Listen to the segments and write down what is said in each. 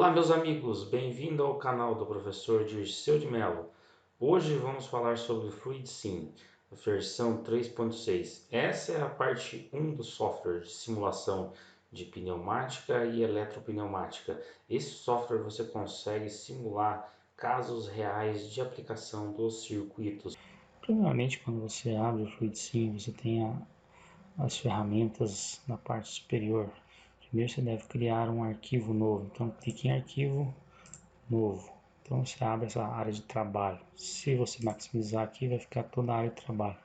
Olá meus amigos, bem-vindo ao canal do professor Dirceu de Mello. Hoje vamos falar sobre o FluidSim, a versão 3.6. Essa é a parte 1 do software de simulação de pneumática e eletropneumática. Esse software você consegue simular casos reais de aplicação dos circuitos. Primeiramente, quando você abre o FluidSim, você tem as ferramentas na parte superior. Primeiro você deve criar um arquivo novo, então clique em arquivo novo. Então você abre essa área de trabalho. Se você maximizar aqui, vai ficar toda a área de trabalho.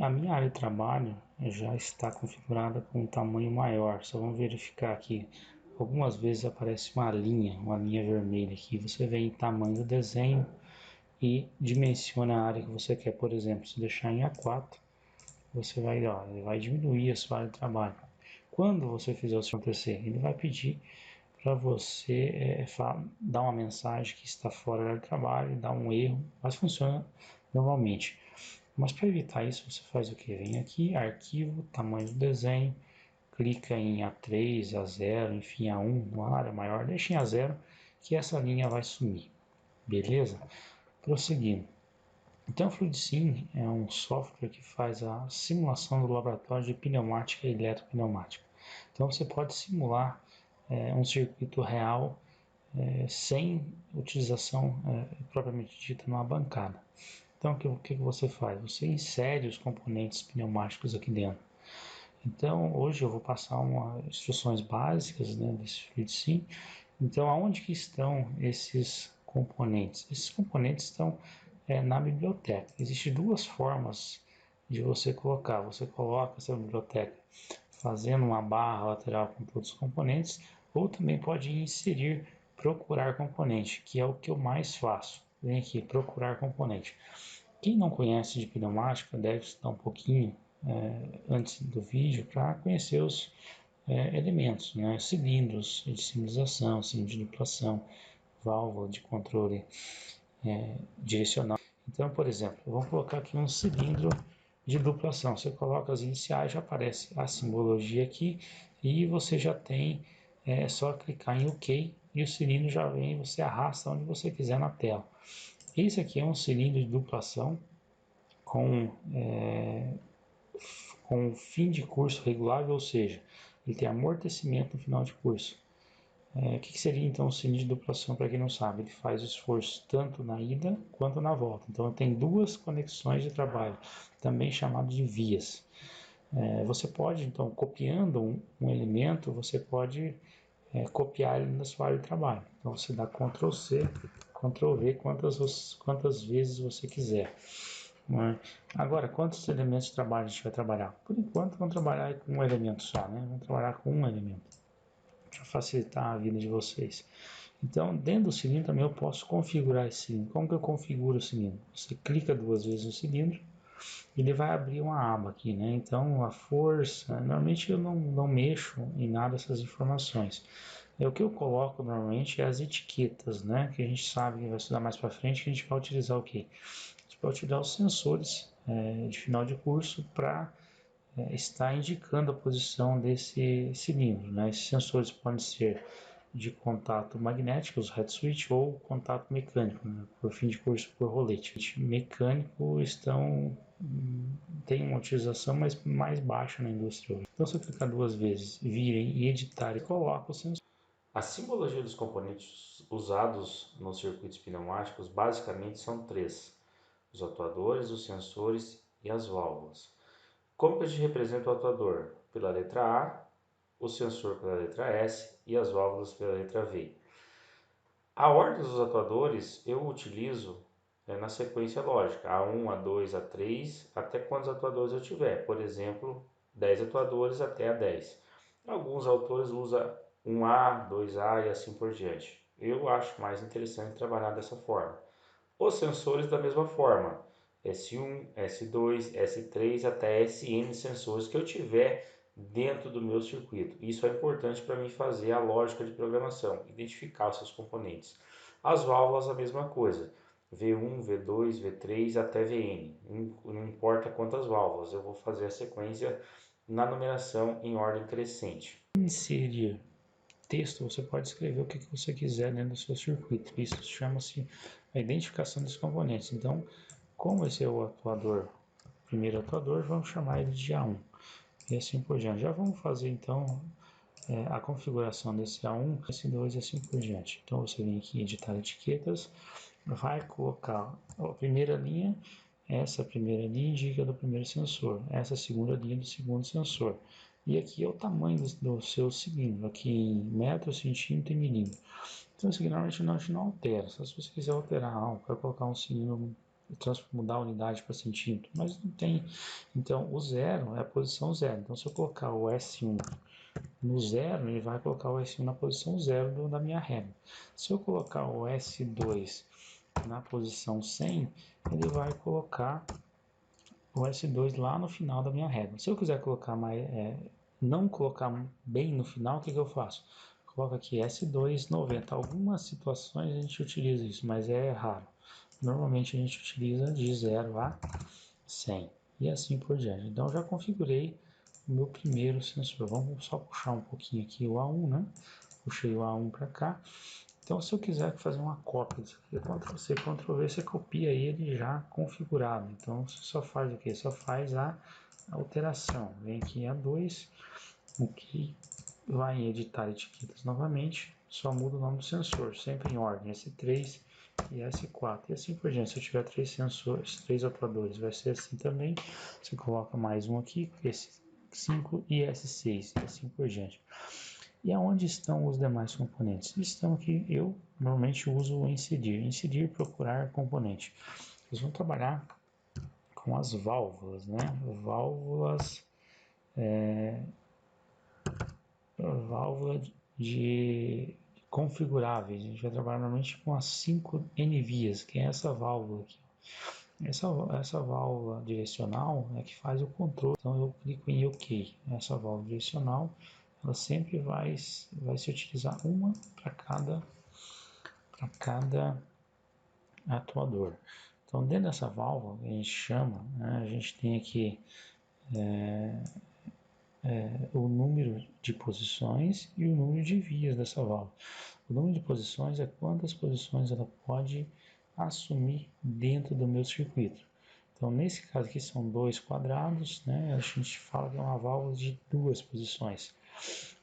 A minha área de trabalho já está configurada com um tamanho maior. Só vamos verificar aqui. Algumas vezes aparece uma linha vermelha aqui. Você vem em tamanho do desenho e dimensiona a área que você quer. Por exemplo, se deixar em A4, você vai, ele vai diminuir a sua área de trabalho. Quando você fizer isso acontecer, ele vai pedir para você dar uma mensagem que está fora da área de trabalho, dar um erro, mas funciona normalmente. Mas para evitar isso, você faz o que? Vem aqui, arquivo, tamanho do desenho, clica em A3, A0, enfim, A1, uma área maior, deixa em A0, que essa linha vai sumir. Beleza? Prosseguindo. Então, o FluidSim é um software que faz a simulação do laboratório de pneumática e eletropneumática. Então, você pode simular um circuito real sem utilização propriamente dita numa bancada. Então, o que você faz? Você insere os componentes pneumáticos aqui dentro. Então, hoje eu vou passar instruções básicas, né, desse FluidSim. Então, aonde que estão esses componentes? Esses componentes estão na biblioteca. Existem duas formas de você colocar. Você coloca essa biblioteca fazendo uma barra lateral com todos os componentes, ou também pode inserir procurar componente, que é o que eu mais faço. Vem aqui, procurar componente. Quem não conhece de pneumática deve estudar um pouquinho antes do vídeo para conhecer os elementos, né? Cilindros de sinalização, cilindro de duplação, válvula de controle direcional. Então, por exemplo, vamos colocar aqui um cilindro de duplação. Você coloca as iniciais, já aparece a simbologia aqui e você já tem só clicar em OK e o cilindro já vem, você arrasta onde você quiser na tela. Esse aqui é um cilindro de duplação com fim de curso regulável, ou seja, ele tem amortecimento no final de curso. O que seria então o cilindro de duplação, para quem não sabe? Ele faz esforço tanto na ida quanto na volta. Então tem duas conexões de trabalho, também chamado de vias. Você pode, então, copiando um elemento, você pode copiar ele na sua área de trabalho. Então você dá Ctrl C, Ctrl V quantas vezes você quiser. Agora, quantos elementos de trabalho a gente vai trabalhar? Por enquanto, vamos trabalhar com um elemento só, né? Vamos trabalhar com um elemento para facilitar a vida de vocês. Então, dentro do cilindro também eu posso configurar esse cilindro. Como que eu configuro o cilindro? Você clica duas vezes no cilindro, ele vai abrir uma aba aqui, né? Então, a força, normalmente eu não mexo em nada dessas informações. O que eu coloco normalmente é as etiquetas, né? Que a gente sabe que vai estudar mais para frente, que a gente vai utilizar o quê? A gente vai utilizar os sensores de final de curso para está indicando a posição desse cilindro, né? Esses sensores podem ser de contato magnético, os head switch, ou contato mecânico, né? Por fim de curso por rolete. Mecânico tem uma utilização mais baixa na indústria hoje. Então, se eu clicar duas vezes, virem e editar, e coloco o sensor. A simbologia dos componentes usados nos circuitos pneumáticos basicamente são três: os atuadores, os sensores e as válvulas. Como que a gente representa o atuador? Pela letra A, o sensor pela letra S e as válvulas pela letra V. A ordem dos atuadores eu utilizo na sequência lógica, A1, A2, A3, até quantos atuadores eu tiver. Por exemplo, 10 atuadores até A10. Alguns autores usam 1A, 2A e assim por diante. Eu acho mais interessante trabalhar dessa forma. Os sensores da mesma forma, S1, S2, S3 até SN sensores que eu tiver dentro do meu circuito. Isso é importante para mim fazer a lógica de programação, identificar os seus componentes. As válvulas a mesma coisa, V1, V2, V3 até Vn, não importa quantas válvulas, eu vou fazer a sequência na numeração em ordem crescente. Inserir texto, você pode escrever o que você quiser dentro do seu circuito. Isso chama-se a identificação dos componentes. Então, como esse é o atuador, primeiro atuador, vamos chamar ele de A1 e assim por diante. Já vamos fazer então a configuração desse A1, S2 e assim por diante. Então você vem aqui em editar etiquetas, vai colocar a primeira linha, essa primeira linha indica do primeiro sensor, essa segunda linha do segundo sensor. E aqui é o tamanho do seu cilindro, aqui em metro, centímetro e milímetro. Então isso aqui normalmente a gente não altera, só se você quiser alterar algo, para colocar um cilindro, mudar a unidade para centímetro, mas não tem. Então o zero é a posição zero. Então se eu colocar o S1 no zero, ele vai colocar o S1 na posição zero da minha régua. Se eu colocar o S2 na posição 100, ele vai colocar o S2 lá no final da minha régua. Se eu quiser colocar não colocar bem no final, o que eu faço? Coloco aqui S2 90. Algumas situações a gente utiliza isso, mas é raro. Normalmente a gente utiliza de 0 a 100 e assim por diante. Então já configurei o meu primeiro sensor. Vamos só puxar um pouquinho aqui o A1, né? Puxei o A1 para cá. Então, se eu quiser fazer uma cópia disso aqui, Ctrl+C, Ctrl+V, você copia ele já configurado. Então, você só faz o que? Só faz a alteração. Vem aqui em A2, ok, vai em editar etiquetas novamente, só muda o nome do sensor, sempre em ordem, S3 e S4, e assim por diante. Se eu tiver três sensores, três atuadores, vai ser assim também. Você coloca mais um aqui, S5 e S6, e assim por diante. E aonde estão os demais componentes? Estão aqui, eu normalmente uso o inserir. Inserir, procurar componente. Eles vão trabalhar com as válvulas, né? Válvula de configuráveis. A gente vai trabalhar normalmente com as 5 N vias, que é essa válvula aqui. Essa válvula direcional é que faz o controle. Então eu clico em OK. Essa válvula direcional, ela sempre vai se utilizar uma para cada atuador. Então dentro dessa válvula, a gente chama, né, a gente tem aqui o número de posições e o número de vias dessa válvula. O número de posições é quantas posições ela pode assumir dentro do meu circuito. Então, nesse caso aqui são 2 quadrados, né? A gente fala que é uma válvula de 2 posições.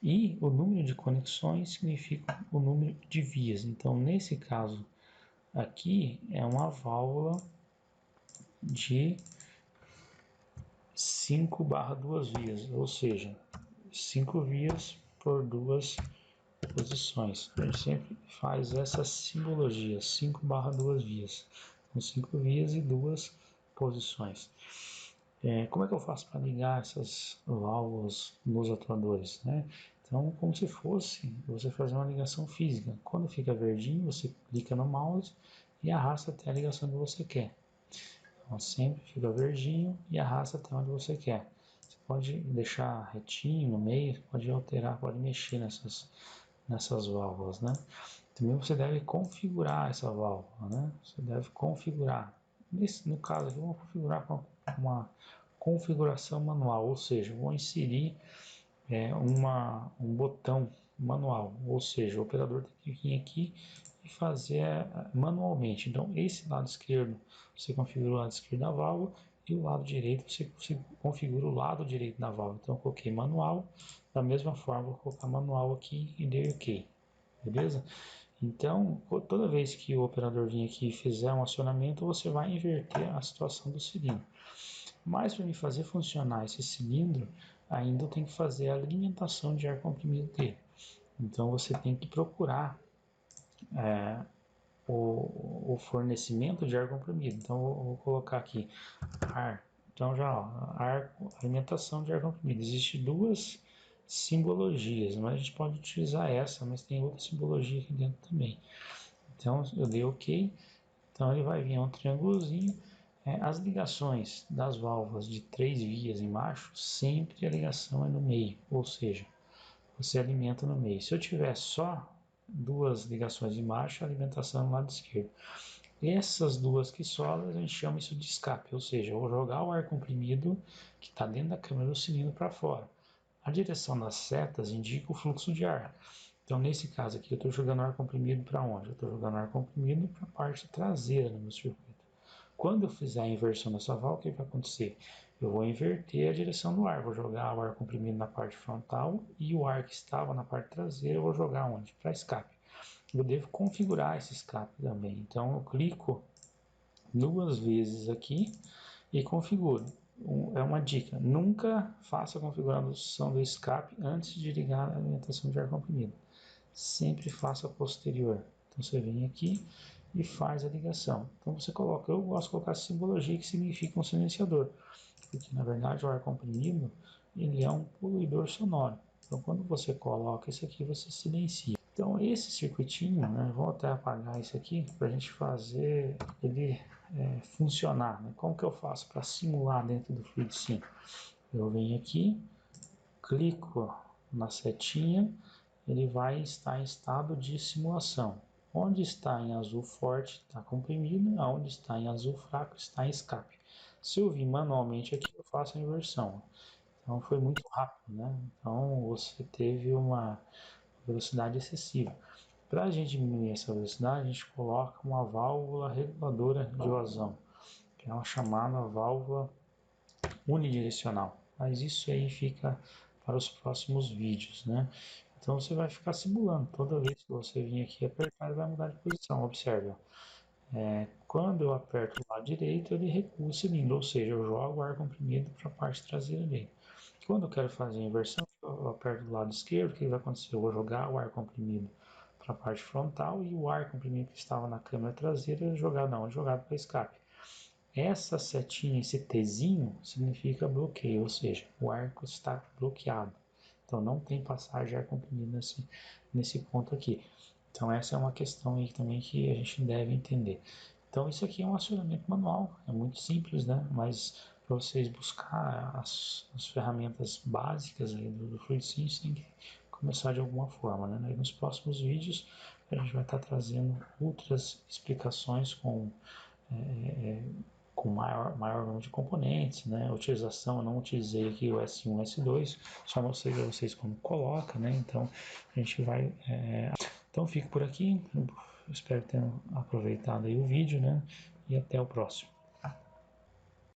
E o número de conexões significa o número de vias. Então, nesse caso aqui é uma válvula de 5/2 vias, ou seja, 5 vias por 2 posições. A gente sempre faz essa simbologia, 5/2 vias, com 5 vias e 2 posições. Como é que eu faço para ligar essas válvulas nos atuadores, né? Então, como se fosse você fazer uma ligação física. Quando fica verdinho, você clica no mouse e arrasta até a ligação que você quer. Então, sempre fica verdinho e arrasta até onde você quer. Você pode deixar retinho no meio, pode alterar, pode mexer nessas válvulas, né? Também você deve configurar essa válvula, né? Você deve configurar. No caso aqui, vamos configurar com uma configuração manual, ou seja, vou inserir um botão manual, ou seja, o operador tem que vir aqui e fazer manualmente. Então, esse lado esquerdo, você configura o lado esquerdo da válvula e o lado direito, você configura o lado direito da válvula. Então, eu coloquei manual, da mesma forma, vou colocar manual aqui e dei OK. Beleza? Então, toda vez que o operador vir aqui e fizer um acionamento, você vai inverter a situação do cilindro. Mas para me fazer funcionar esse cilindro, ainda eu tenho que fazer a alimentação de ar comprimido dele. Então você tem que procurar o fornecimento de ar comprimido. Então eu vou colocar aqui ar. Então já alimentação de ar comprimido. Existem duas simbologias, mas a gente pode utilizar essa, mas tem outra simbologia aqui dentro também. Então eu dei OK. Então ele vai vir um triângulozinho. As ligações das válvulas de 3 vias embaixo, sempre a ligação é no meio, ou seja, você alimenta no meio. Se eu tiver só 2 ligações embaixo, a alimentação é no lado esquerdo. Essas 2 que sobram, a gente chama isso de escape, ou seja, eu vou jogar o ar comprimido que está dentro da câmara do cilindro para fora. A direção das setas indica o fluxo de ar. Então, nesse caso aqui, eu estou jogando ar comprimido para onde? Eu estou jogando ar comprimido para a parte traseira do meu circuito. Quando eu fizer a inversão dessa válvula, o que vai acontecer? Eu vou inverter a direção do ar, vou jogar o ar comprimido na parte frontal e o ar que estava na parte traseira eu vou jogar onde? Para escape. Eu devo configurar esse escape também. Então eu clico 2 vezes aqui e configuro. É uma dica, nunca faça a configuração do escape antes de ligar a alimentação de ar comprimido. Sempre faça a posterior. Então você vem aqui e faz a ligação. Então você coloca, eu gosto de colocar simbologia que significa um silenciador, porque na verdade o ar comprimido ele é um poluidor sonoro. Então quando você coloca isso aqui, você silencia. Então esse circuitinho, né, vou até apagar isso aqui para a gente fazer ele funcionar. Né? Como que eu faço para simular dentro do FluidSim? Eu venho aqui, clico na setinha, ele vai estar em estado de simulação. Onde está em azul forte está comprimido, onde está em azul fraco está em escape. Se eu vir manualmente aqui, eu faço a inversão. Então foi muito rápido, né? Então você teve uma velocidade excessiva. Para a gente diminuir essa velocidade, a gente coloca uma válvula reguladora de vazão, que é uma chamada válvula unidirecional. Mas isso aí fica para os próximos vídeos, né? Então você vai ficar simulando. Toda vez que você vir aqui apertar, ele vai mudar de posição. Observe. Quando eu aperto o lado direito, ele recua o cilindro, ou seja, eu jogo o ar comprimido para a parte traseira dele. Quando eu quero fazer a inversão, eu aperto do lado esquerdo, o que vai acontecer? Eu vou jogar o ar comprimido para a parte frontal e o ar comprimido que estava na câmera traseira jogado não, jogado para escape. Essa setinha, esse Tzinho, significa bloqueio, ou seja, o arco está bloqueado. Então não tem passagem de ar comprimido nesse ponto aqui. Então essa é uma questão aí também que a gente deve entender. Então isso aqui é um acionamento manual, é muito simples, né? Mas para vocês buscar as ferramentas básicas aí do FluidSim, você tem que começar de alguma forma, né? E nos próximos vídeos a gente vai estar trazendo outras explicações com maior número de componentes, né? A utilização, eu não utilizei aqui o S1, S2, só mostrei para vocês como coloca, né? Então a gente vai. Então fico por aqui, eu espero ter aproveitado aí o vídeo, né? E até o próximo.